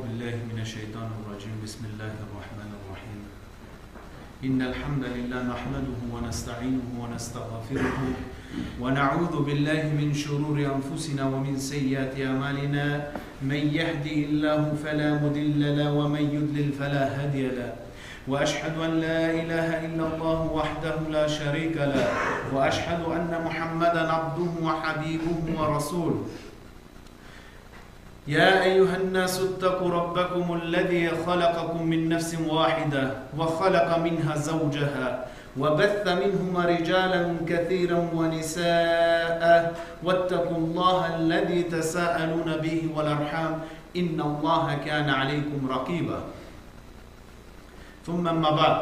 بالله من الشيطان الرجيم بسم الله الرحمن الرحيم إن الحمد لله نحمده ونستعينه ونستغفره ونعوذ بالله من شرور أنفسنا ومن سيئات أعمالنا من يهدي الله فلا مضل له ومن يضلل فلا هادي له وأشهد أن لا إله إلا الله وحده لا شريك له وأشهد أن محمدا عبده وحبيبه ورسوله يا أيها الناس اتقوا ربكم الذي خلقكم من نفس واحدة وخلق منها زوجها وبث منهما رجالا كثيرا ونساء واتقوا الله الذي تساءلون به والأرحام إن الله كان عليكم رقيبا ثم ما بعد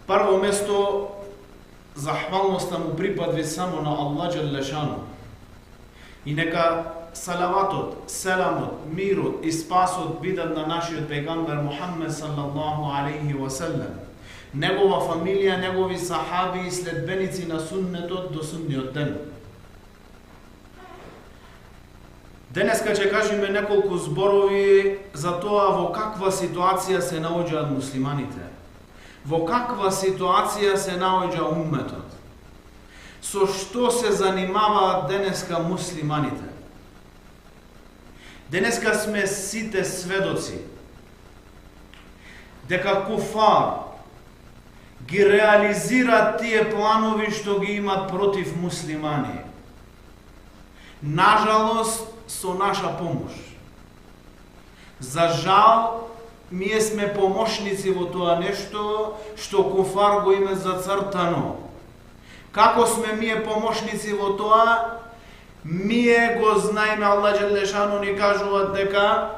Prvo mesto zahvalnostta mu pripadvi samo na Allah dželle šanu. I neka салаватот, селамот, мирот и спасот бидат на нашиот пегамбер Мухаммед саллаллаху алейхи ва саллем, негова фамилија, негови сахаби и следбеници на суннетот до судниот ден. Денеска ќе кажеме неколку зборови за тоа во каква ситуација се наоѓаат муслиманите, во каква ситуација се наоѓа умметот, со што се занимаваат денеска муслиманите. Денеска сме сите сведоци дека куфар ги реализираат тие планови што ги имат против муслимани. Нажалост, со наша помош. За жал, ние сме помошници во тоа нешто што куфар го има зацртано. Како сме ние помошници во тоа? Ние го знаеме, Аллах џелле шану ни кажува дека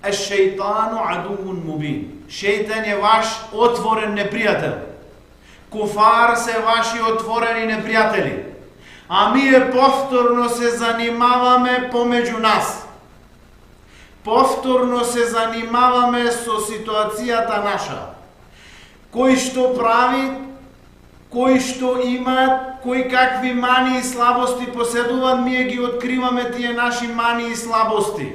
еш-шејтану адувун мубин. Шејтан е ваш отворен непријател. Куфар се ваши отворени непријатели. А ние повторно се занимаваме помеѓу нас. Повторно се занимаваме со ситуацијата наша. Кој што прави, кои што имаат, кои какви мани и слабости поседуваат, ние ги откриваме тие наши мани и слабости.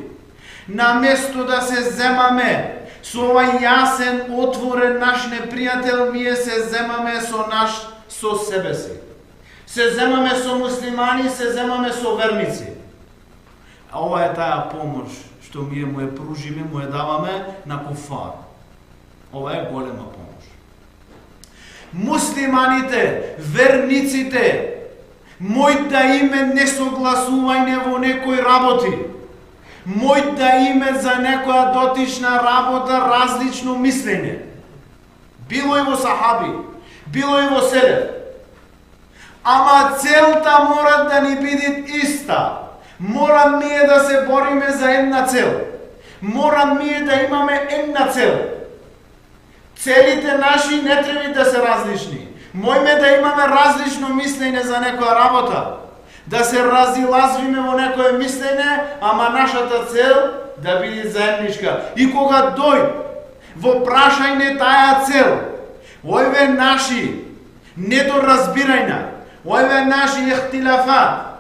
Наместо да се земаме со овај јасен, отворен наш непријател, ние се земаме со себе си. Се земаме со муслимани, се земаме со верници. А ова е таа помош што ние му е пружиме, му е даваме на куфар. Ова е голема помош. Муслиманите, верниците, мој да име не согласување во некои работи, мој да име за некоја дотична работа различно мислење. Било и во сахаби, било и во селев. Ама целта мора да ни биде иста. Мора ние да се бориме за една цел. Мора ние да имаме една цел. Целите наши не треба да се различни. Мојме да имаме различно мислење за некоја работа, да се разилазвиме во некое мислење, ама нашата цел да биде заедничка. И кога дој во прашање таа цел, овие наши недоразбирања, овие наши ихтилафат,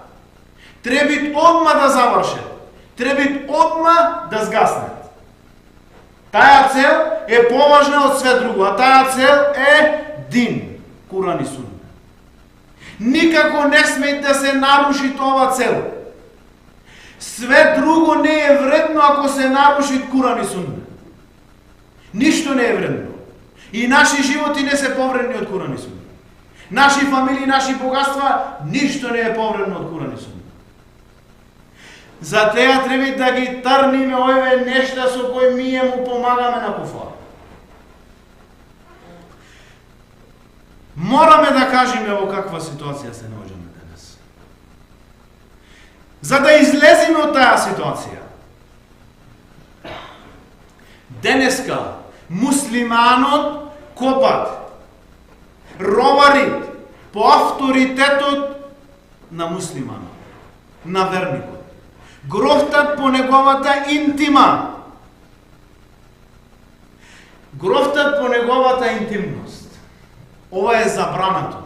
треба одма да завршат, треба одма да згаснат. Таа цел е поважна од све друго, а таа цел е дин, Куран и Сунна. Никако не сме да се наруши тоа цел. Све друго не е вредно ако се наруши Куран и Сунна. Ништо не е вредно. И наши животи не се повредни од Куран и Сунна. Наши фамилии, наши богатства, ништо не е повредно од Куран и Сунна. За теја треба да ги трниме овие нешта со кои ние му помагаме на куфар. Мораме да кажеме во каква ситуација се наоѓаме денес. За да излеземе од таа ситуација. Денеска муслиманот копат, роварит по авторитетот на муслиманот, на верникот. Грофтат по неговата интима. Грофтат по неговата интимност. Ова е забрането.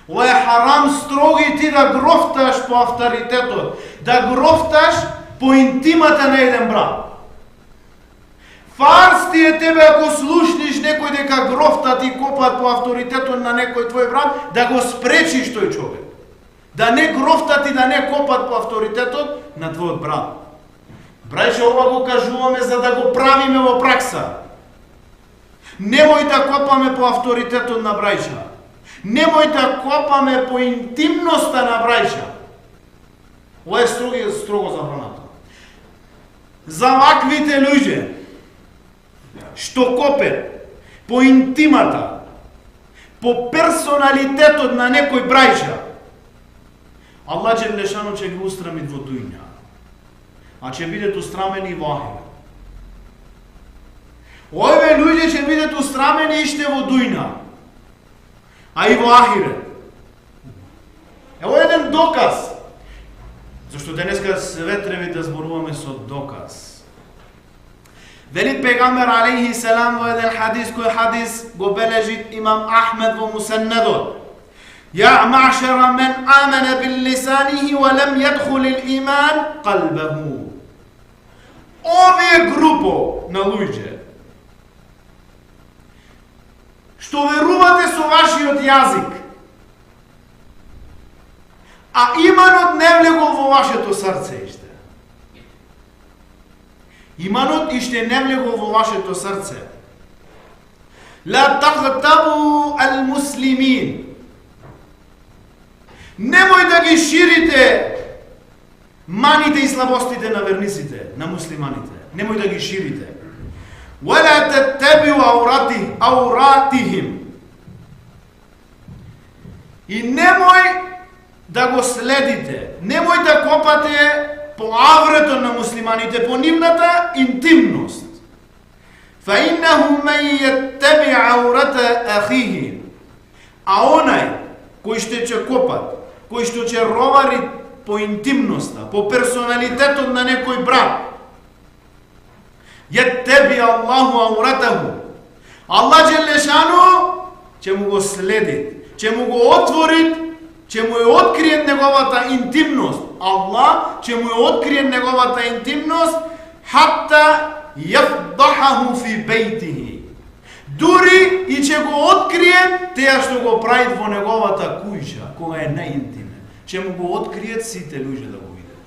Ова е харам строги ти да грофташ по авторитетот. Да грофташ по интимата на еден брат. Фарс ти е тебе ако слушниш некој дека грофта ти копат по авторитетот на некој твој брат, да го спречиш тој човек. Да не грофтат и да не копат по авторитетот на твојот брат. Брајче, ова го кажуваме за да го правиме во пракса. Немој да копаме по авторитетот на брајча. Немој да копаме по интимноста на брајча. Ова е строго забрането. За ваквите луѓе што копе по интимата, по персоналитетот на некој брајча, Аллах Джелешану ќе ги устрами во дуња, а ќе бидат устрамени во ахирет. Овие луѓе ќе бидат устрамени иште во дуња, а и во ахирет. Ево еден доказ, зашто денеска све треба да зборуваме со доказ. Вели пегамбер алейхи селам во еден хадис, кој хадис го бележи имам Ахмед во Мусаннедот. يا معشر من آمن باللسانه ولم يدخل الإيمان قلبه. Овие групо на луѓе што верувате со вашиот јазик, а иманот не влегол во вашето срце иште. Иманот иште не влегол во вашето срце. لا تغتابوا المسلمين. Немој да ги ширите маните и слабостите на верниците, на муслиманите. Немој да ги ширите. وَلَا تَتَّبِعُوا عَوْرَاتِهِمْ. И немој да го следите, немој да копате по аврето на муслиманите, по нивната интимност. فَإِنَّهُ مَنْ يَتَّبِعْ عَوْرَةَ أَخِيهِ. А онај кој ќе копат, кој што ќе ровари по интимноста, по персоналитетот на некој брат, јаттеби Аллаху ауратаху, Аллах Джелешану ќе му го следи, ќе му го отвори, ќе му ја открие неговата интимност. Аллах ќе му ја открие неговата интимност, хатта јафдахаху фи бейтихи. Дури и ќе го открие теја што го прави во неговата куќа, кога е најинтимен. Ќе му го откриет сите луѓе да го видат.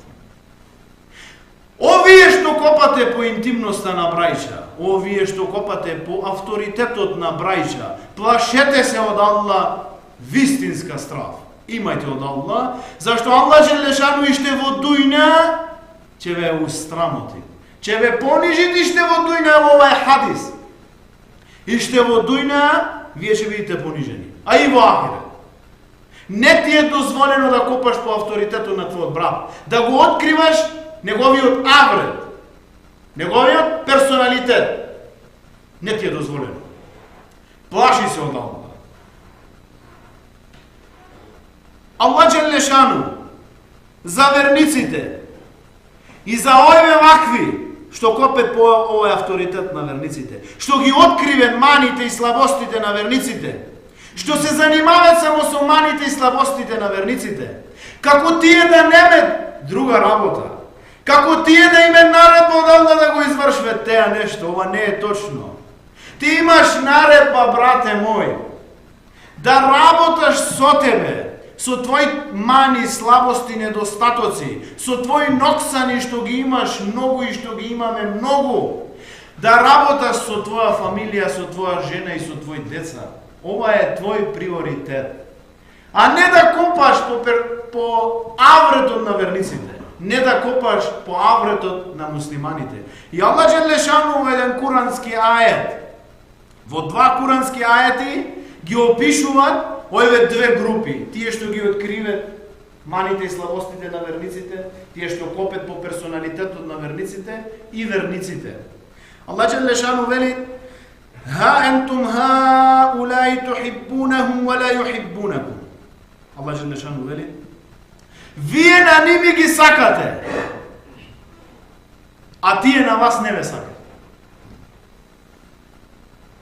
Овие што копате по интимноста на брајча, овие што копате по авторитетот на брајча, плашете се од Аллах вистинска страв. Имајте од Аллах, зашто Аллах Джелешану иште во дујна ќе ве устрамоти. Ќе ве понижи иште во дујна, во овај хадис. Иште во дујна вие ќе бидете понижени, а и во ахирет. Не ти е дозволено да копаш по авторитетот на твојот брат, да го откриваш неговиот аврет, неговиот персоналитет. Не ти е дозволено. Плаши се од Аллах. Аллах Джелешану за верниците и за овие вакви што копет по овој авторитет на верниците, што ги откриве маните и слабостите на верниците, што се занимаваат само со маните и слабостите на верниците, како тие да немат друга работа, како тие да име наредба од Аллах да го извршват теа нешто. Ова не е точно. Ти имаш наредба, брате мој, да работаш со тебе, со твои мани, слабости, недостатоци, со твои ноксани што ги имаш многу и што ги имаме многу, да работаш со твоја фамилија, со твоја жена и со твои деца. Ова е твој приоритет. А не да копаш по авретот на верниците, не да копаш по авретот на муслиманите. И Аллах Джелешану во еден курански ајет, во два курански ајети ги опишуваат овие две групи, тие што ги откриват маните и слабостите на верниците, тие што копет по персоналитетот на верниците и верниците. Аллах Джелешану вели: "Ха ентум хаулаи тухиббунахум ва ла юхиббунакум." Аллах Джелешану вели: "Вие на ними ги сакате, а тие на вас не ве сакат."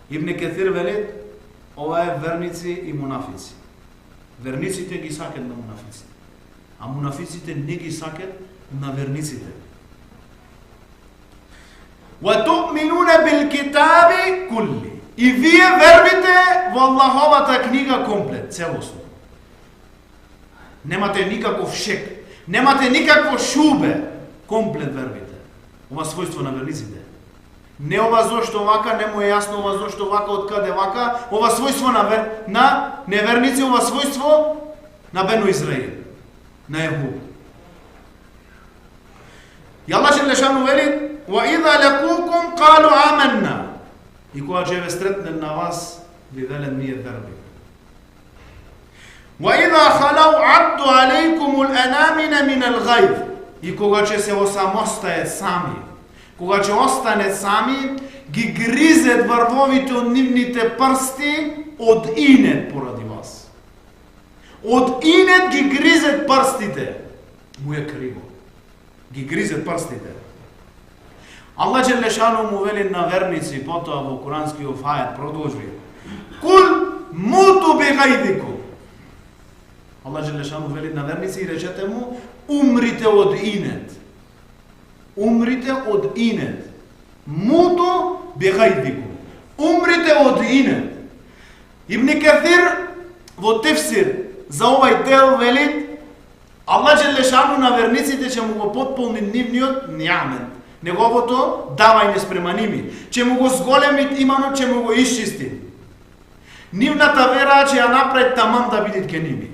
Ибн Кетир вели: ова е верници и мунафици. Верниците ги сакат на мунафиците, а мунафиците не ги сакат на верниците. وَتُؤْمِنُونَ بِالْكِتَابِ كُلِّ. И вие вербите во Аллаховата книга комплет, целосно. Немате никаков шек, немате никакво шубе, комплет вербите. Ова својство на верниците. Не ова зошто вака, не му е јасно ова зошто вака, од каде вака, ова својство на неверници, ова својство на Бену Израил, на Јахуб. И Аллах Желешану вели: وَإِذَا لَقُوكُمْ قَالُوا آمَنَّا. И кога ќе ве сретнат на вас, ви велат ние верби. وَإِذَا خَلَوْا عَدُّوا عَلَيْكُمُ الْأَنَامِنَ مِنَ الْغَيْظِ. И кога ќе се осамостаат сами, кога ќе останат сами, ги гризет врвовите од нивните прсти од инет поради вас. Од инет ги гризет прстите. Му е криво. Ги гризет прстите. Аллах Желешану му вели на верници, потоа во Куранскиот ајет продолжи: Кул муту бигайдикум. Аллах Желешану вели на верници и речете му: умрите од инет. Умрите од инет. Муту бигайдикум. Умрите од инет. Ибн Каthир во тефсир за овај дел вели: Аллах Желешану на верниците ќе му го потполни нивниот ниамет, неговото давање спрема ними, ќе му го зголеми иманот, ќе му го исчисти. Нивната вера ќе ја направи тамам да бидат ке ними.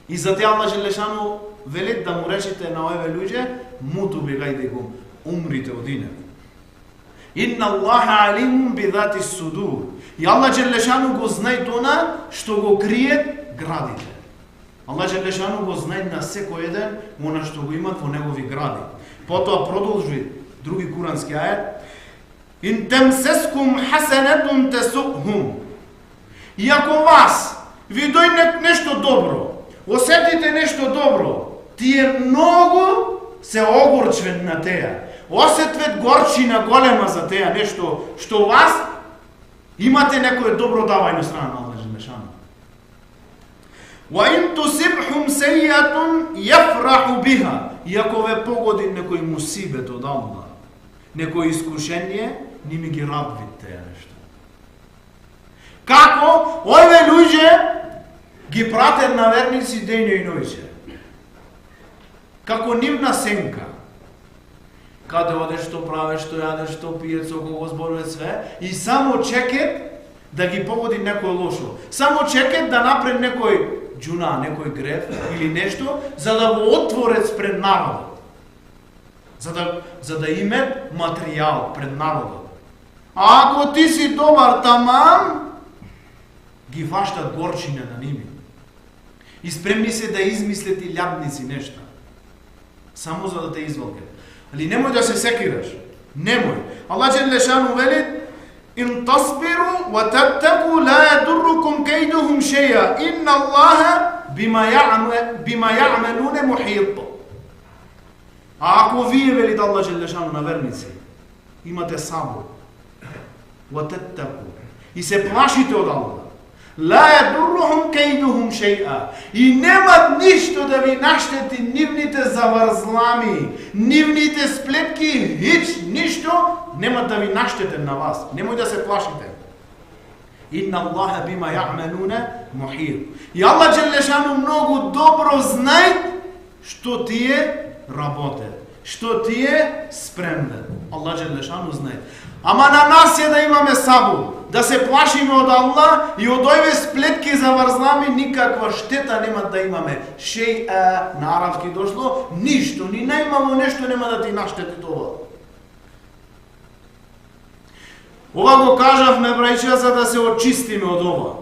И затоа Аллах Желешану вели да му речете на овие луѓе: муту бигайдикум, умрите од инет. Инна Аллаха алимун бидати судур. И Аллах Желешану го знае она што го криет градите. Аллах Желешану го знае на секој еден она што го имат во негови гради. Потоа продолжи други курански ајет: Ин темсескум хасанатун тесухум. И ако вас ви дојде нешто добро, осетите нешто добро, тие многу се огорчвен на теја. Осетвет горчина голема за теја нешто што вас имате некое добро давање страна на Аллах Желешану. وَإِن تُصِبْهُمْ سَيِّئَةٌ يَفْرَحُ بِهَا. И ако ве погоди некој мусибет од Аллах, некој искушение, ними ги радви теја нешто. Како? Овие луѓе ги пратат на верници дење и ноќе. Како нивна сенка. Каде одеш, што правиш, што јадеш, што пиеш, со кого зборуваш, све, и само чекат да ги погоди некој лошо. Само чекат да направи некој џуна, некој греф или нешто, за да го отворат пред народот. За да имат материјал пред народот. А ако ти си добар тамам, ги фаштат горчина на ними. И спремни се да измислят и лјадници нешта. Само за да те извалкат. Али немој да се секираш. Немој. Аллах Желешану вели: Ин тасбиру ва таттаку ла јадуррукум кајдухум шеја. Инна Аллаха бима ја'малуне мухит. А ако вие, вели Аллах Желешану на верници, имате сабор, ва таттаку, и се плашите од Аллах, ла јадуррухум кајдухум шеја, и немат ништо да ви наштети нивните заврзлами, нивните сплетки, ништо немат да ви наштете на вас. Немој да се плашите. Инна Аллаха бима ја'малуне мухит. И Аллах Желешану многу добро знае што тие работат, што тие спремнат. Аллах Желешану знае. Ама на нас е да имаме сабур, да се плашиме од Аллах и од овие сплетки заврзлами никаква штета нема да имаме. Шеја на арапски дошло, ништо, ни најмало нешто нема да ти наштети тоа. Ова го кажавме, брајче, за да се очистиме од ова.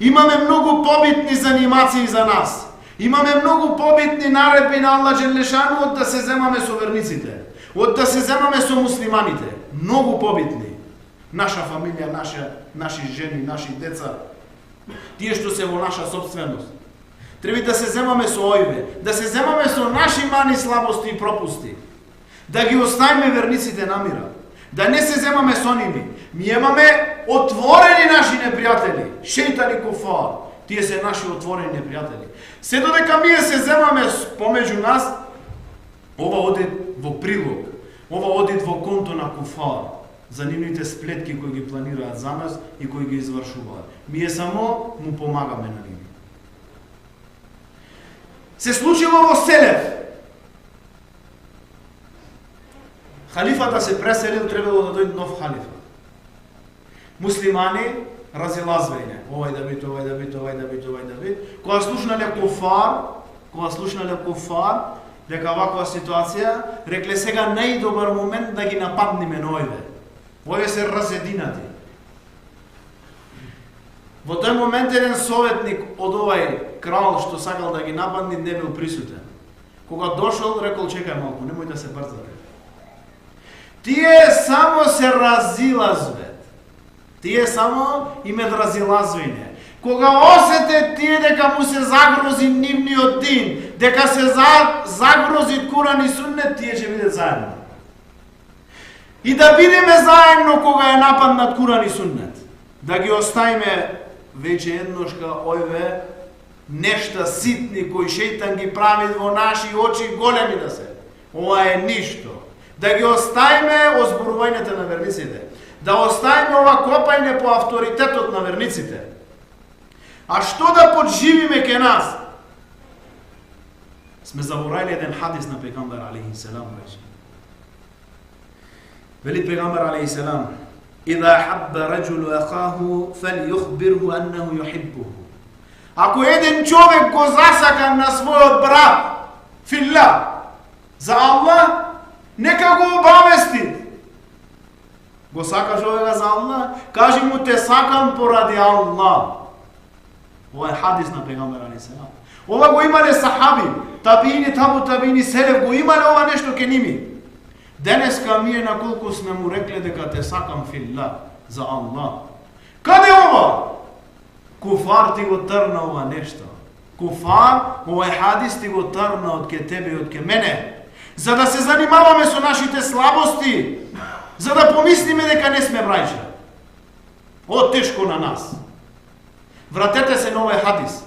Имаме многу побитни занимации за нас. Имаме многу побитни наредби на Аллах Желешану од да се земаме со верниците, од да се земаме со муслиманите. Многу побитни. Наша фамилија, наши жени, наши деца, тие што се во наша собственост. Треба да се земаме со овие, да се земаме со наши мани, слабости и пропусти. Да ги оставиме верниците на мира. Да не се земаме со ними. Ми имаме отворени наши непријатели, шејтани куфар. Тие се наши отворени непријатели. Се додека ние се земаме помеѓу нас, ова оде во прилог. Ова одит во конто на куфар, за нивните сплетки кои ги планираат за нас и кои ги извршуваат. Ние само му помагаме на нив. Се случило во Селев. Халифата се преселил, требало да дојде нов халифа. Муслимани разилазвање. Овај да бит, овај да бит, овај да бит, овај да бит. Кога слушнале куфар, дека ваква ситуација, рекле сега најдобар момент да ги нападниме на овие. Овие се разединати. Во тој момент еден советник од овај крал што сакал да ги нападни не бил присутен. Кога дошол, рекол чекај малку, немој да се брзате. Тие само се разилазвет. Тие само имат разилазвање. Кога осете тие дека му се загрози нивниот дин, дека се загрози Куран и Суннет, тие ќе бидат заедно. И да бидеме заедно кога е нападнат Куран и Суннет. Да ги оставиме веќе едношка овие нешта ситни кои шејтан ги прави во наши очи големи да се. Ова е ништо. Да ги оставиме озборувањето на верниците. Да оставиме ова копање по авторитетот на верниците. А што да подживиме ке нас? Сме заборавили еден хадис на пегамбер алейхи селам рече. Вели пегамбер алейхи селам: "Ида хабба раджулу ахаху фалюхбирху аннаху юхиббуху." Ако еден човек го засака на својот брат филла за Аллах, нека го обавести. Го сакаш овега за Аллах? Кажи му: те сакам поради Аллах. Ова е хадис на пегамбер алейхи селам. Ова го имале сахаби, табини, табини, селев, го имале ова нешто ке ними. Денеска ние на колку сме му рекле дека те сакам филла за Аллах. Каде ова? Куфар ти го трна ова нешто. Куфар, овај хадис ти го трна од ке тебе и од ке мене. За да се занимаваме со нашите слабости, за да помислиме дека не сме браќа. О, тешко на нас. Вратете се на овај хадис.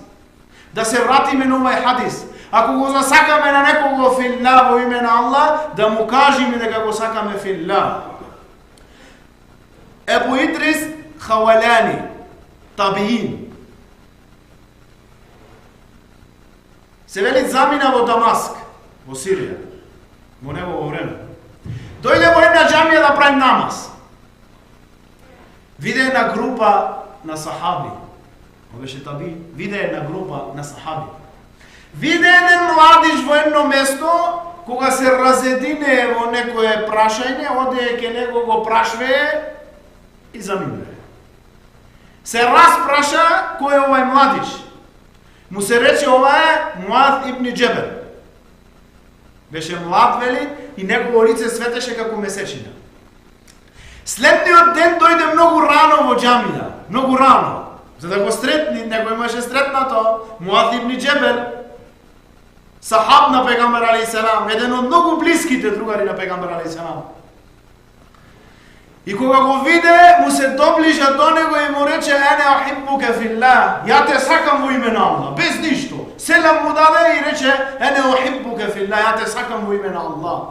Да се вратиме на овај хадис. Ако го засакаме на некого филла во име на Аллах, да му кажеме дека го сакаме филла. Ебу Идрис Хавалани, табиин. Се вели замина во Дамаск, во Сирија, во негово време. Дојде во една џамија да прави намаз. Виде една група на сахаби. Беше таби, виде една група на сахаби. Виде еден младиш во едно место, кога се разедине во некое прашање, оде ке него го прашве и замине. Се распраша кој е овај младиш. Му се рече ова е Муаз ибн Џебел. Беше млад, вели, и негово лице светеше како месечина. Следниот ден дојде многу рано во џамија, многу рано. За да го сретни, него имаше сретнато, Муаз ибн Џебел, сахаб на пегамбер алейхи селам, еден од многу блиските другари на пегамбер алейхи селам. И кога го виде, му се доближа до него и му рече: "Ене ухиббука филла", ја те сакам во име на Аллах, без ништо. Селам му даде и рече: "Ене ухиббука филла", ја те сакам во име на Аллах.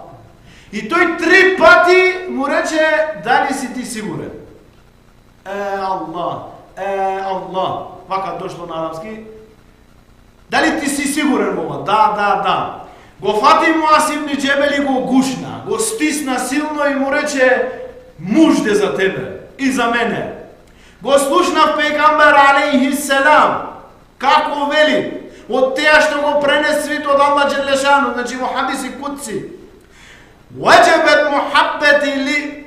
И тој 3 пати му рече: "Дали си ти сигурен?" Аллах, Аллах. Вака дошло на арапски. Дали ти си сигурен во ова? Да. Го фати Муаз ибн Џебел и го гушна, го стисна силно и му рече: "Мужде за тебе и за мене." Го слушнав пегамбер алейхи селам како вели од теа што го пренес свитот Аллах џелешану, значи во хадиси кудси: "Ваџабат мухаббати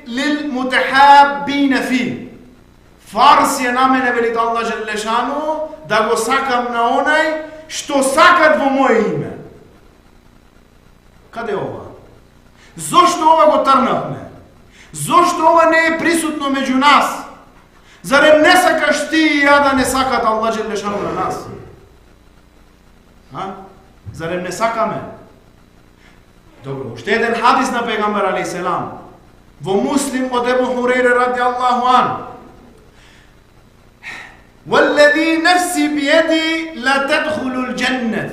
лил мутахаббин фи." Фарс е на мене, вели Аллах џелешану, да го сакам на онај што сакат во моје име. Каде е ова? Зошто ова го трнавме? Зошто ова не е присутно меѓу нас? Зарем не сакаш ти и ја да не сакат Аллах џелешану на нас? Зарем не сакаме? Добро, уште еден хадис на пегамбер алейхи селам. Во Муслим од Ебу Хурейре ради Аллаху ан: "Валлади нафси бијади ла тадхулул џеннет."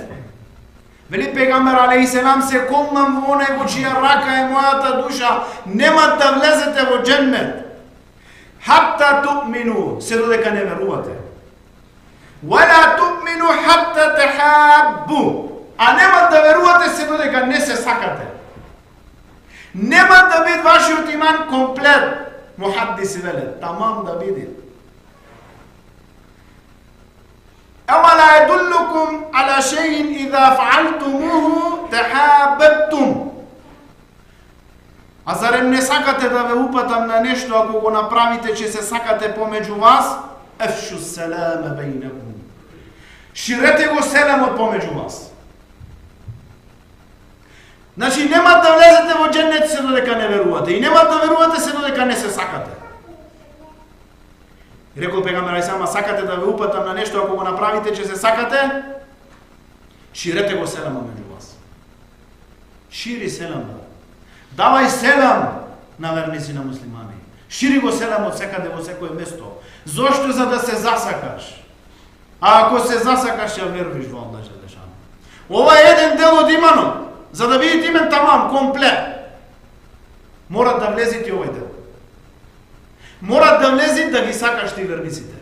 Вели пегамбер алейхиселам, се колнам во онај во чија рака е мојата душа, нема да влезете во џеннет. Хатта ту'мину, се додека не верувате. Вала ту'мину хатта тахаббу, а нема да верувате се додека не се сакате. Нема да биде вашиот иман комплет. Мухаддиси велат, тамам да биде. أولا يدلكم على شيء إذا فعلتموه تحاببتم. А зарем не сакате да ве упатам на нешто, ако го направите, че се сакате помеѓу вас? Афшу селаме бейнекум. Ширете го селамот помеѓу вас. Значи нема да влезете во џеннет се додека не верувате и нема да верувате се додека не се сакате. И рекол пегамбер алейхиселам, сакате да ве упатам на нешто, ако го направите, че се сакате, ширете го селамот меѓу вас. Шири селамот. Давај селам на верници на муслимани. Шири го селамот секаде во секое место. Зошто? За да се засакаш. А ако се засакаш, ќе веруваш во Аллах Желешану. Ова е еден дел од иманот. За да видите имен тамам, комплет. Мора да влезите овој дел. Мора да влезите да ги сакаш ти верниците.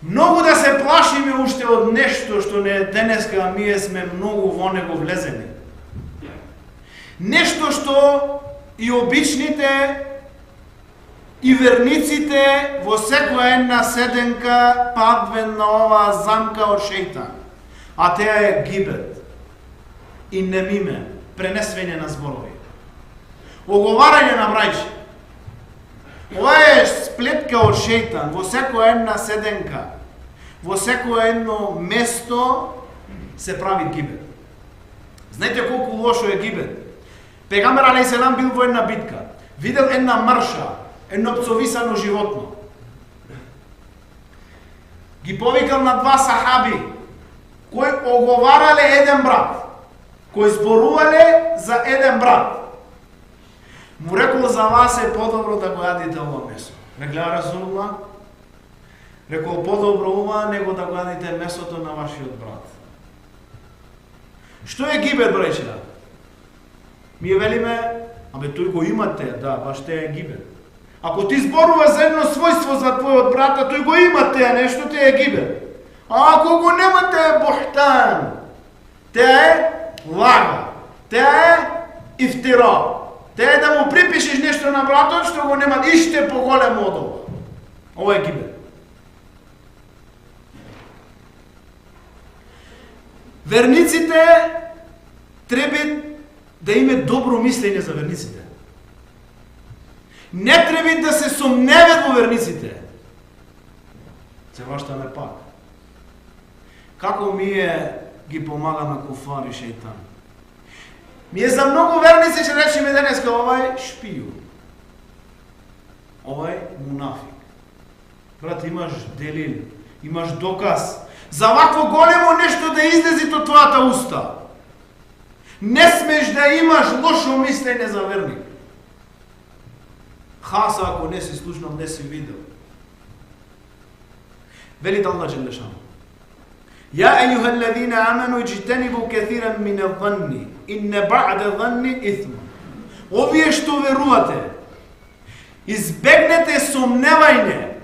Многу да се плашиме уште од нешто што не е денеска, а ние сме многу во него влезени. Нешто што и обичните и верниците во секоја една седенка падвен на оваа замка од шејтан. А теа е гибет и немиме, пренесвање на зборови. Оговарање на мрајчи. Ова е сплетка од шејтан во секоја една седенка, во секоја едно место се прави гибет. Знаете колку лошо е гибет? Пегамбер алейхиселам бил во една битка, видел една марша, едно пцовисано животно. Ги повикал на два сахаби, кои оговарале еден брат, кои зборувале за еден брат. Му рекол, за вас е подобро да го јадите ова месо. Рекле Расулуллах, рекол, подобро ова него да го јадите месото на вашиот брат. Што е гибет, браќа? Ние велиме, абе тој го имате, да, баш те е гибет. Ако ти зборува за едно својство за твојот брата, тој го има теа нешто, те е гибет. А ако го нема, те е бухтан, те е лага, те е ифтира. Те е да му припишеш нешто на братот што го нема иште поголемо од ова. Ова е гибет. Верниците треба да име добро мислење за верниците. Не треба да се сомневат во верниците. Се враќаме пак. Како ние ги помагаме куфари шејтан? Ние за многу верници ќе речеме денеска, овај шпијун. Овај мунафик. Брат, имаш делил, имаш доказ за вакво големо нешто да излези од твојата уста. Не смеш да имаш лошо мислење за верник. Хаса ако не си слушнал, не си видел. Вели Аллах Желешану: يا أيها الذين آمنوا اجتنبوا كثيرا من الظن إن بعد الظن إثم. Овие што верувате, избегнете сомневање.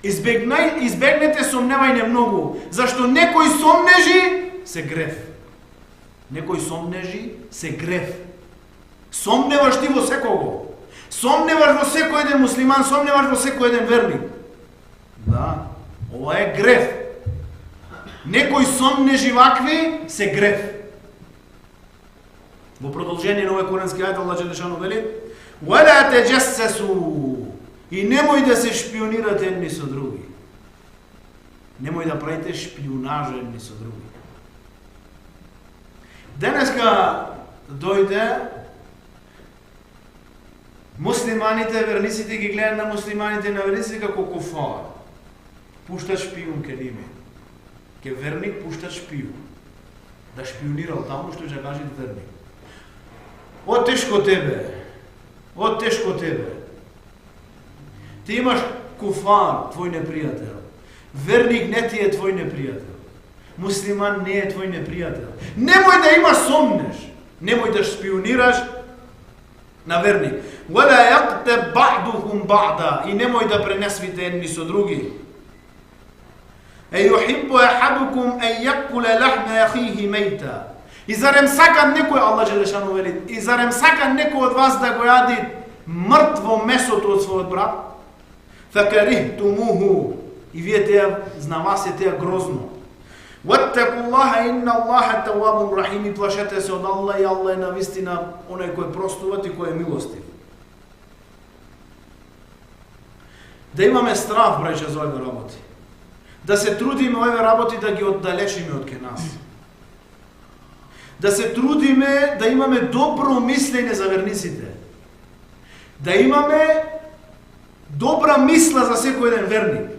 Избегнете сомневање многу, зашто некој сомнежи се греф. Некој сомнежи се греф. Сомневаш ти во секого. Сомневаш во секој еден муслиман, сомневаш во секој еден верник. Да, ова е греф. Некој сомнежи вакви се греф. Во продолжение на овој курански ајет Аллах Желешану вели: "Вала таджассасу", и немој да се шпионирате едни со други. Немој да правите шпионажа едни со други. Денеска дојде муслиманите, верниците ги гледаат на муслиманите и на верниците како куфар. Пуштат шпион ке ними. Ке верник пуштат шпион. Да шпионирал таму што ќе кажи верник. О тешко тебе. О тешко тебе. Ти имаш куфар, твој непријател. Верник не ти е твој непријател. Муслиман не е твој непријател. Немој да имаш сомнеш. Немој да шпионираш на верник. Вала яқтеб ба'духум ба'да. И немој да пренесвите едни со други. Юхиббу ахадукум ан якула лахма ахихи мейта. И зарем сака некој, Аллах Желешану вели, и зарем сака некој од вас да го јади мртво месото од својот брат? Факарихтумуху. И вие теја, на вас е теја грозно. Ваттакуллаха инна Аллаха тавабун рахим. И плашете се од Аллах, и Аллах е навистина оној кој простуват и кој е милостив. Да имаме страв, браќа, за овие работи. Да се трудиме овие работи да ги оддалечиме од ке нас. Да се трудиме да имаме добро мислење за верниците. Да имаме добра мисла за секој еден верник.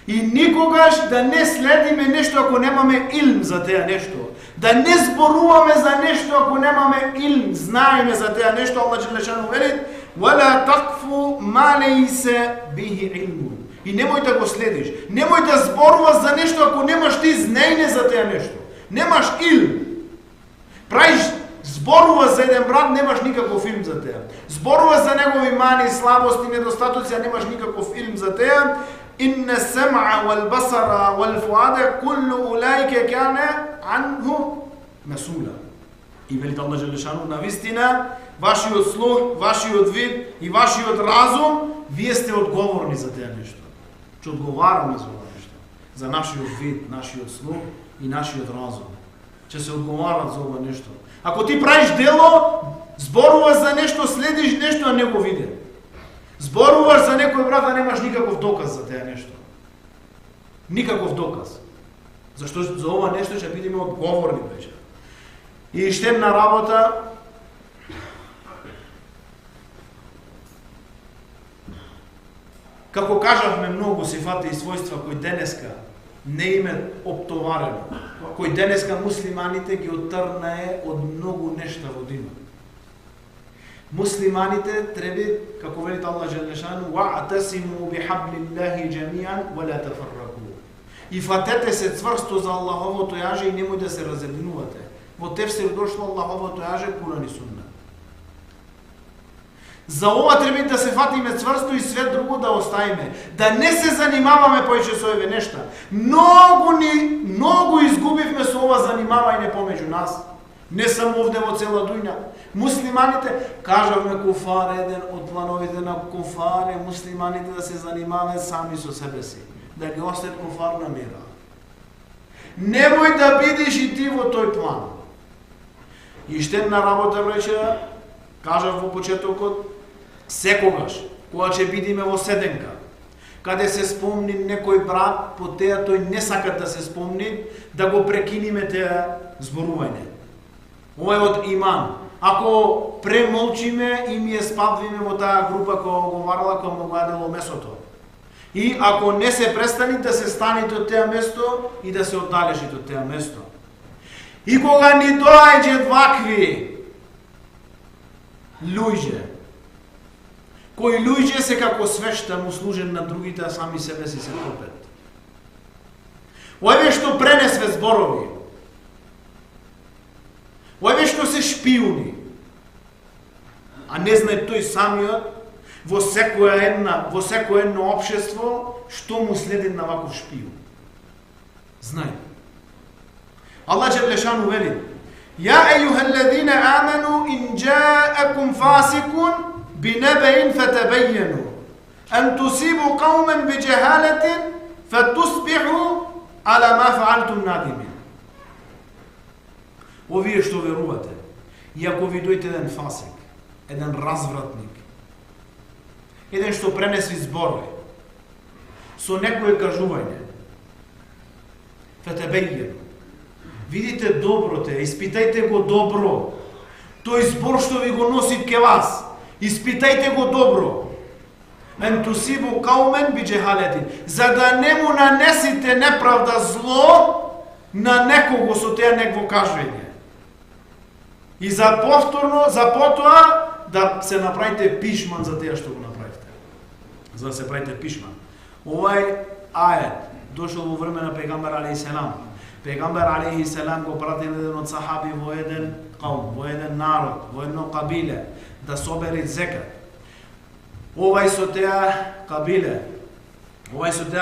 И никогаш да не следиме нешто ако немаме илм за теја нешто. Да не зборуваме за нешто ако немаме илм, знаеме за теја нешто. Аллах Желешану вели: "Вала такфу ма лейса бихи илмун." И немој да го следиш. Немој да зборуваш за нешто ако немаш ти знаење за теја нешто. Немаш илм. Правиш зборуваш за еден брат, немаш никаков илм за теја. Зборуваш за негови мани, слабости, недостатоци, а немаш никаков илм за теја. Инна сам'a wal basara wal fuada kullu ulaika kana anhu masula. И вели Аллах Желешану, навистина, вашиот слух, вашиот вид и вашиот разум, вие сте одговорни за теја нешто. Че одговараме за ова нешто. За нашиот вид, нашиот слух и нашиот разум. Че се одговарат за ова нешто. Ако ти правиш дело, зборуваш за нешто, следиш нешто, а не го види. Зборуваш за некој брат, а немаш никаков доказ за теја нешто. Никаков доказ. Зашто за ова нешто ќе бидеме одговорни вече. И штемна работа, како кажавме многу сифати и својства кои денеска не име оптоварено, кои денеска муслиманите ги оттрнае од многу нешта во динот. Муслиманите треба, како вели Аллах Желешану, "Вa'тасиму бихаблиллахи џами'ан ва ла тафарраку." И фатете се цврсто за Аллаховото јаже и немој да се разединувате. Во тефсир дошло Аллаховото јаже, Куран и Сунна. За ова треба да се фатиме цврсто и све друго да оставиме. Да не се занимаваме повеќе со овие нешта. Многу изгубивме со ова занимавање помеѓу нас. Не само овде во цела дуња. Муслиманите, кажавме куфар, еден од плановите на куфар е муслиманите да се занимаваат сами со себе си. Да ги остават куфар на мира. Немој да бидеш и ти во тој план. И штедна работа рече, кажав во почетокот, секогаш, кога ќе бидеме во седенка, каде се спомни некој брат, по теја тој не сака да се спомни, да го прекиниме теја зборување. Ова е од иман. Ако премолчиме и ми е спадвиме во таа група која оговарала, која му гадело месото. И ако не се престани да се станите од теја место и да се оддалечите од теја место. И кога ни доаѓаат вакви луѓе, кои луѓе се како свешта му служен на другите, а сами себе си се топет. Овие што пренесве зборови, овие што се шпиони, а не знае тој самиот во секој едно општество што му следи на ваков шпион. Знај. Аллах Желешану вели: "Ја ејухеллезина аману ин џаакум фасикун бинабаин фатабајјану ан тусибу қаумен биџахалатин фатусбиху ала ма фаалтум надимин." Овие што верувате, и ако ви дојде еден фасик, еден развратник, еден што пренеси зборови, со некое кажување, фатабајјану, видите доброто, испитајте го добро. Тој збор што ви го носи ке вас, испитајте го добро. Ен тусибу каумен биџехалетин, за да не му нанесите неправда, зло на некого со теја некво кажување. И за потоа да се направите пишман за теја што го направите. За да се правите пишман. Ова е ајет дошол во време на пегамбер алейхиселам. Пегамбер алейхиселам го пратил еден од сахаби во еден каум, во еден народ, во едно кабиле да собери зекат. Овај со теа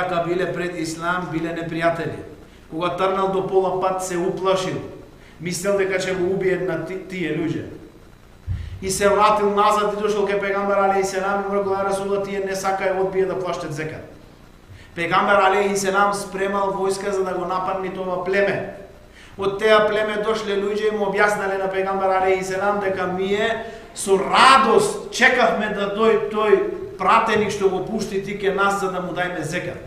кабиле пред ислам биле непријатели. Кога тргнал до пола пат се уплашил, мислел дека ќе го убие на тие луѓе. И се вратил назад и дошол кај пегамбер алейхиселам и му рекол: Расулот, тие не сакаја одбие да плаштат зекат. Пегамбер алейхиселам спремал војска за да го нападне тоа племе. Од теа племе дошле луѓе и му објаснале на пегамбер алейхиселам дека ние со радост чекавме да дојде тој пратеник што го пушти ти ке нас за да му дајме зекат.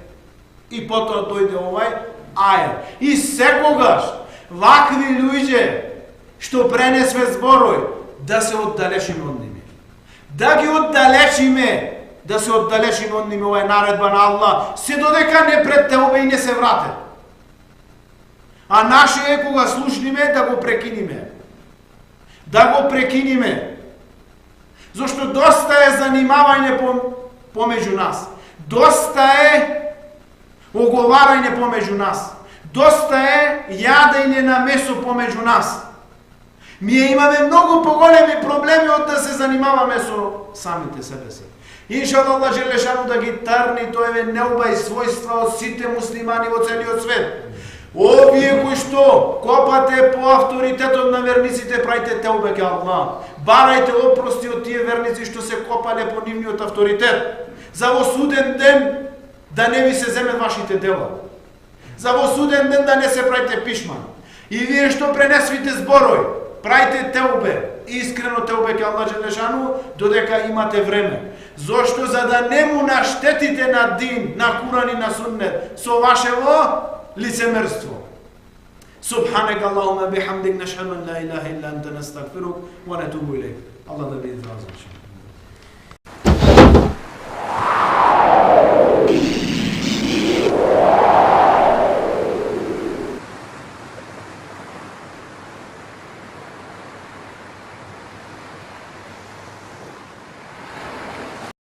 И потоа дојде овај ајет. И секогаш вакви луѓе што пренесме зборој да се оддалечиме од ними. Да ги оддалечиме, да се оддалечиме од ними, ова е наредба на Аллах, се додека не пред теобе и не се врате. А наше е кога слушниме да го прекиниме. Да го прекиниме. Зошто доста е занимавање помеѓу нас. Доста е оговарање помеѓу нас. Доста е јадење на месо помеѓу нас. Ние имаме многу поголеми проблеми од да се занимаваме со самите себе си. Иншаллах, Аллах желешану да ги тарни тоеве неуба и својства од сите муслимани во целиот свет. Овие кои што копате по авторитетот на верниците, прајте теубе ке Аллах. Барајте опрости од тие верници што се копале по нивниот авторитет. За во суден ден да не ви се земе вашите дела. За во суден ден да не се прајте пишман. И вие што пренесвите зборој, прајте теубе, искрено теубе ке Аллах желешану, додека имате време. Зошто? За да не му наштетите на дин, на Куран и на Суннет со вашево лицемерство. Субханак Аллахума бихамдик, нашхаду ан ла илаха илля анта, настагфирук ва натубу илейк. Аллах да биде разумчен.